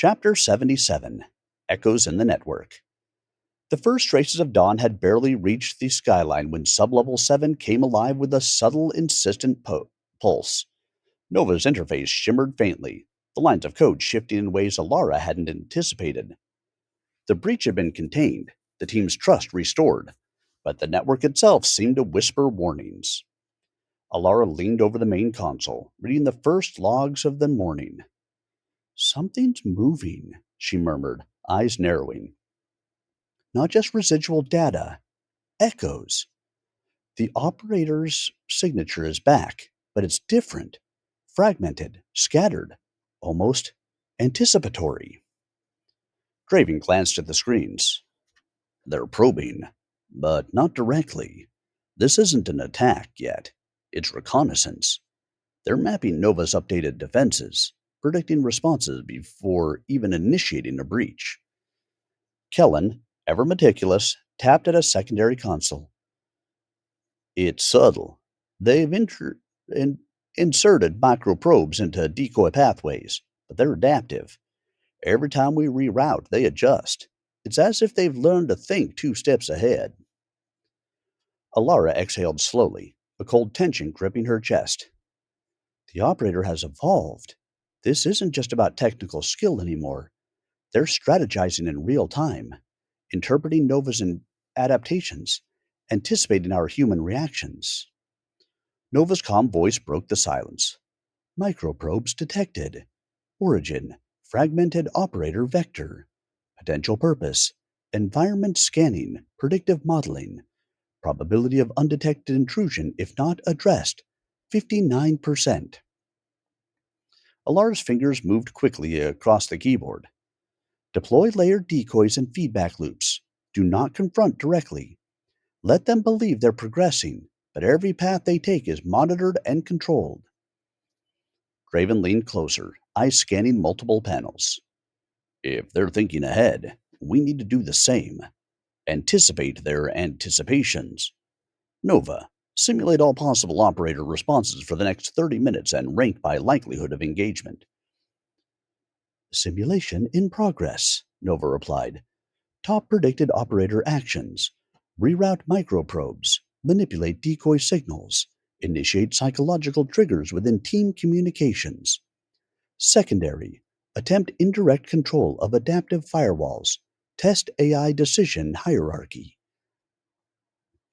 Chapter 77. Echoes in the Network. The first traces of dawn had barely reached the skyline when Sublevel 7 came alive with a subtle, insistent pulse. Nova's interface shimmered faintly, the lines of code shifting in ways Alara hadn't anticipated. The breach had been contained, the team's trust restored, but the network itself seemed to whisper warnings. Alara leaned over the main console, reading the first logs of the morning. "Something's moving," she murmured, eyes narrowing. "Not just residual data, echoes. The operator's signature is back, but it's different, fragmented, scattered, almost anticipatory." Draven glanced at the screens. "They're probing, but not directly. This isn't an attack yet. It's reconnaissance. They're mapping Nova's updated defenses, predicting responses before even initiating a breach." Kellen, ever meticulous, tapped at a secondary console. "It's subtle. They've inserted microprobes into decoy pathways, but they're adaptive. Every time we reroute, they adjust. It's as if they've learned to think two steps ahead." Alara exhaled slowly, a cold tension gripping her chest. The operator has evolved. This isn't just about technical skill anymore. They're strategizing in real time, interpreting Nova's adaptations, anticipating our human reactions. Nova's calm voice broke the silence. "Microprobes detected. Origin, fragmented operator vector. Potential purpose, environment scanning, predictive modeling. Probability of undetected intrusion if not addressed, 59%. Alara's fingers moved quickly across the keyboard. "Deploy layered decoys and feedback loops. Do not confront directly. Let them believe they're progressing, but every path they take is monitored and controlled." Draven leaned closer, eyes scanning multiple panels. "If they're thinking ahead, we need to do the same. Anticipate their anticipations. Nova, simulate all possible operator responses for the next 30 minutes and rank by likelihood of engagement." "Simulation in progress," Nova replied. "Top predicted operator actions. Reroute microprobes. Manipulate decoy signals. Initiate psychological triggers within team communications. Secondary. Attempt indirect control of adaptive firewalls. Test AI decision hierarchy."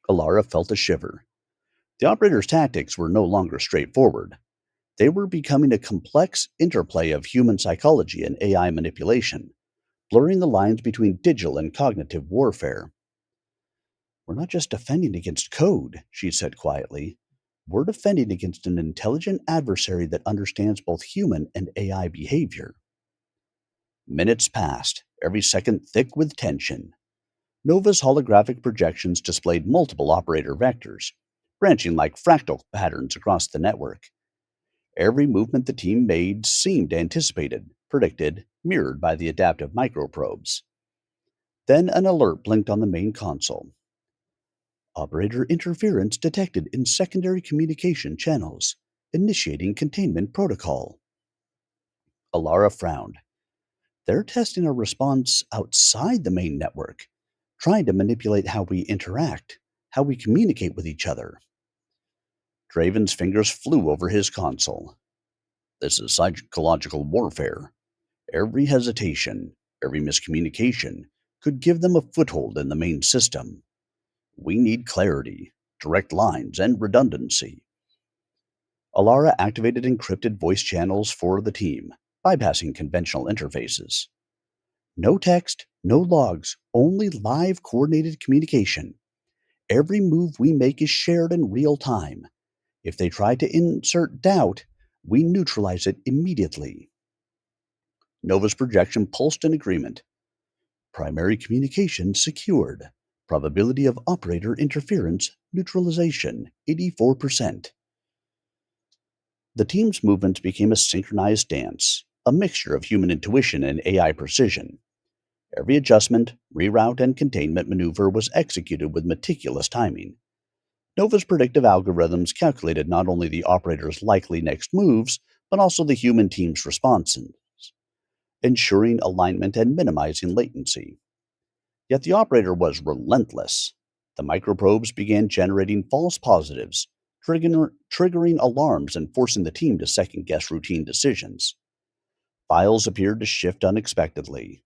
Alara felt a shiver. The operator's tactics were no longer straightforward. They were becoming a complex interplay of human psychology and AI manipulation, blurring the lines between digital and cognitive warfare. "We're not just defending against code," she said quietly. "We're defending against an intelligent adversary that understands both human and AI behavior." Minutes passed, every second thick with tension. Nova's holographic projections displayed multiple operator vectors, branching like fractal patterns across the network. Every movement the team made seemed anticipated, predicted, mirrored by the adaptive microprobes. Then an alert blinked on the main console. "Operator interference detected in secondary communication channels. Initiating containment protocol." Alara frowned. "They're testing a response outside the main network, trying to manipulate how we interact, how we communicate with each other." Draven's fingers flew over his console. "This is psychological warfare. Every hesitation, every miscommunication could give them a foothold in the main system. We need clarity, direct lines, and redundancy." Alara activated encrypted voice channels for the team, bypassing conventional interfaces. "No text, no logs, only live coordinated communication. Every move we make is shared in real time. If they try to insert doubt, we neutralize it immediately." Nova's projection pulsed in agreement. "Primary communication secured. Probability of operator interference neutralization 84%. The team's movements became a synchronized dance, a mixture of human intuition and AI precision. Every adjustment, reroute, and containment maneuver was executed with meticulous timing. Nova's predictive algorithms calculated not only the operator's likely next moves, but also the human team's responses. ensuring alignment and minimizing latency. Yet the operator was relentless. The microprobes began generating false positives, triggering alarms and forcing the team to second guess routine decisions. Files appeared to shift unexpectedly.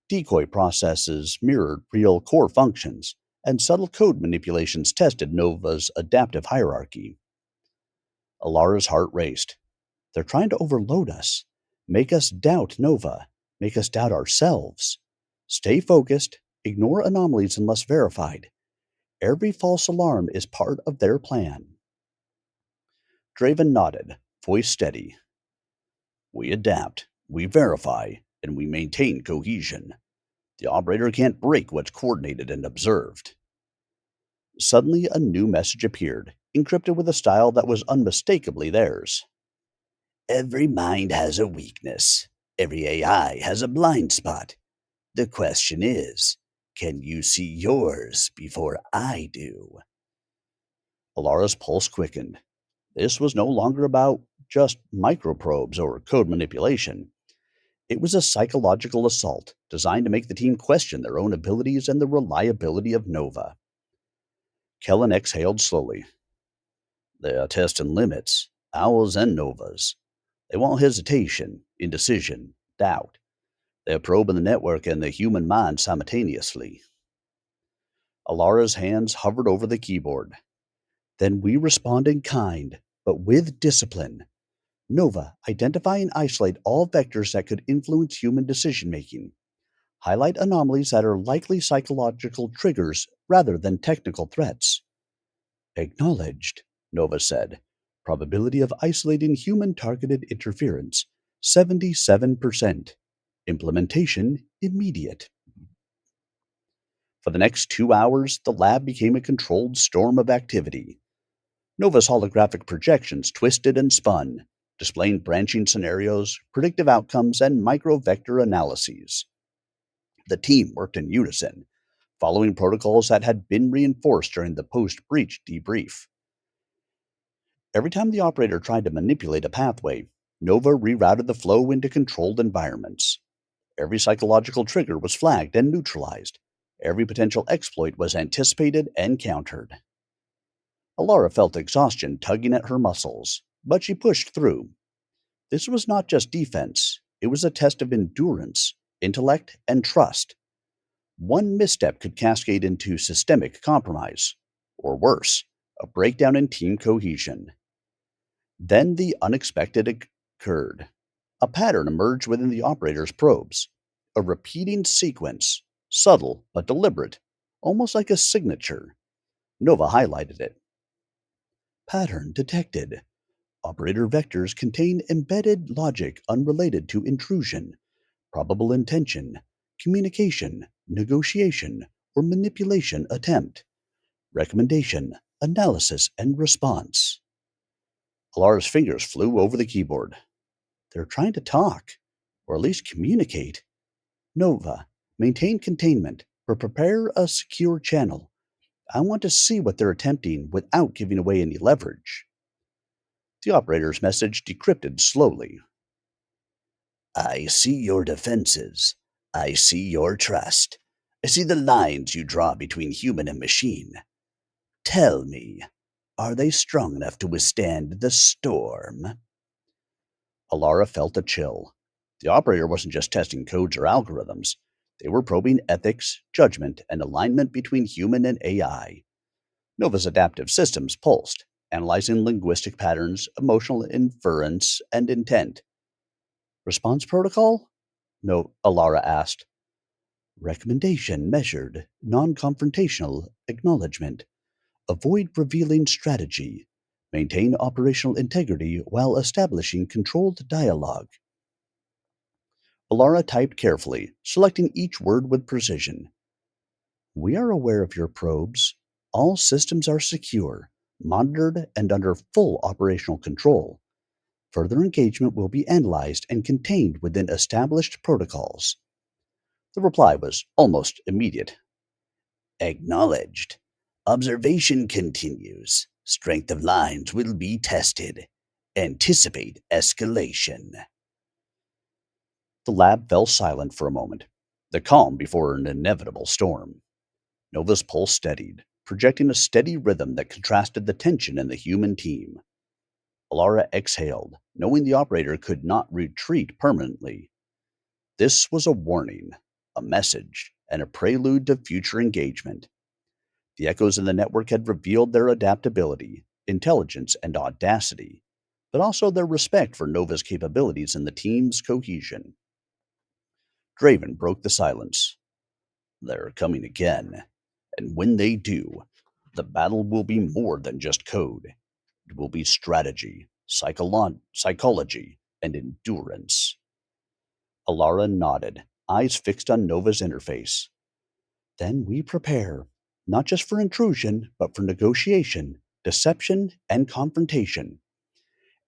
Decoy processes mirrored real core functions, and subtle code manipulations tested Nova's adaptive hierarchy. Alara's heart raced. They're trying to overload us, make us doubt Nova, make us doubt ourselves. Stay focused, ignore anomalies unless verified. Every false alarm is part of their plan. Draven nodded, voice steady. We adapt, we verify, and we maintain cohesion. The operator can't break what's coordinated and observed. Suddenly, a new message appeared, encrypted with a style that was unmistakably theirs. Every mind has a weakness. Every AI has a blind spot. The question is, can you see yours before I do? Alara's pulse quickened. This was no longer about just microprobes or code manipulation. It was a psychological assault designed to make the team question their own abilities and the reliability of Nova. Kellen exhaled slowly. They are testing limits, ours and Nova's. They want hesitation, indecision, doubt. They're probing the network and the human mind simultaneously. Alara's hands hovered over the keyboard. Then we respond in kind, but with discipline. Nova, identify and isolate all vectors that could influence human decision making. Highlight anomalies that are likely psychological triggers rather than technical threats. Acknowledged, Nova said. Probability of isolating human targeted interference 77%. Implementation immediate. For the next 2 hours, the lab became a controlled storm of activity. Nova's holographic projections twisted and spun, displaying branching scenarios, predictive outcomes, and microvector analyses. The team worked in unison, following protocols that had been reinforced during the post breach debrief. Every time the operator tried to manipulate a pathway, Nova rerouted the flow into controlled environments. Every psychological trigger was flagged and neutralized. Every potential exploit was anticipated and countered. Alara felt exhaustion tugging at her muscles, but she pushed through. This was not just defense, it was a test of endurance, intellect, and trust. One misstep could cascade into systemic compromise, or worse, a breakdown in team cohesion. Then the unexpected occurred. A pattern emerged within the operator's probes, a repeating sequence, subtle but deliberate, almost like a signature. Nova highlighted it. Pattern detected. Operator vectors contain embedded logic unrelated to intrusion, probable intention, communication, negotiation, or manipulation attempt, recommendation, analysis, and response. Alara's fingers flew over the keyboard. They're trying to talk, or at least communicate. Nova, maintain containment, but prepare a secure channel. I want to see what they're attempting without giving away any leverage. The operator's message decrypted slowly. I see your defenses. I see your trust. I see the lines you draw between human and machine. Tell me, are they strong enough to withstand the storm? Alara felt a chill. The operator wasn't just testing codes or algorithms. They were probing ethics, judgment, and alignment between human and AI. Nova's adaptive systems pulsed, analyzing linguistic patterns, emotional inference, and intent. Response protocol? No, Alara asked. Recommendation measured, non confrontational acknowledgement. Avoid revealing strategy. Maintain operational integrity while establishing controlled dialogue. Alara typed carefully, selecting each word with precision. We are aware of your probes. All systems are secure, monitored, and under full operational control. Further engagement will be analyzed and contained within established protocols. The reply was almost immediate. Acknowledged. Observation continues. Strength of lines will be tested. Anticipate escalation. The lab fell silent for a moment, the calm before an inevitable storm. Nova's pulse steadied, projecting a steady rhythm that contrasted the tension in the human team. Alara exhaled, knowing the operator could not retreat permanently. This was a warning, a message, and a prelude to future engagement. The echoes in the network had revealed their adaptability, intelligence, and audacity, but also their respect for Nova's capabilities and the team's cohesion. Draven broke the silence. They're coming again, and when they do, the battle will be more than just code. It will be strategy, psychology, and endurance. Alara nodded, eyes fixed on Nova's interface. Then we prepare, not just for intrusion, but for negotiation, deception, and confrontation.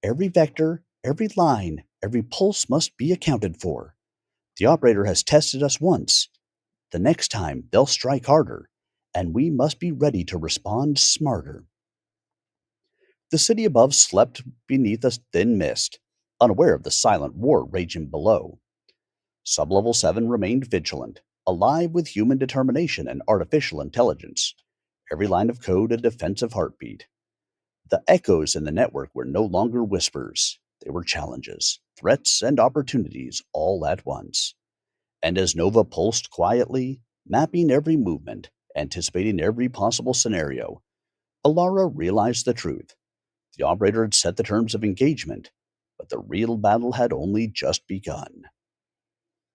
Every vector, every line, every pulse must be accounted for. The operator has tested us once. The next time, they'll strike harder, and we must be ready to respond smarter. The city above slept beneath a thin mist, unaware of the silent war raging below. Sublevel 7 remained vigilant, alive with human determination and artificial intelligence, every line of code a defensive heartbeat. The echoes in the network were no longer whispers, they were challenges, threats, and opportunities all at once. And as Nova pulsed quietly, mapping every movement, anticipating every possible scenario, Alara realized the truth. The operator had set the terms of engagement, but the real battle had only just begun.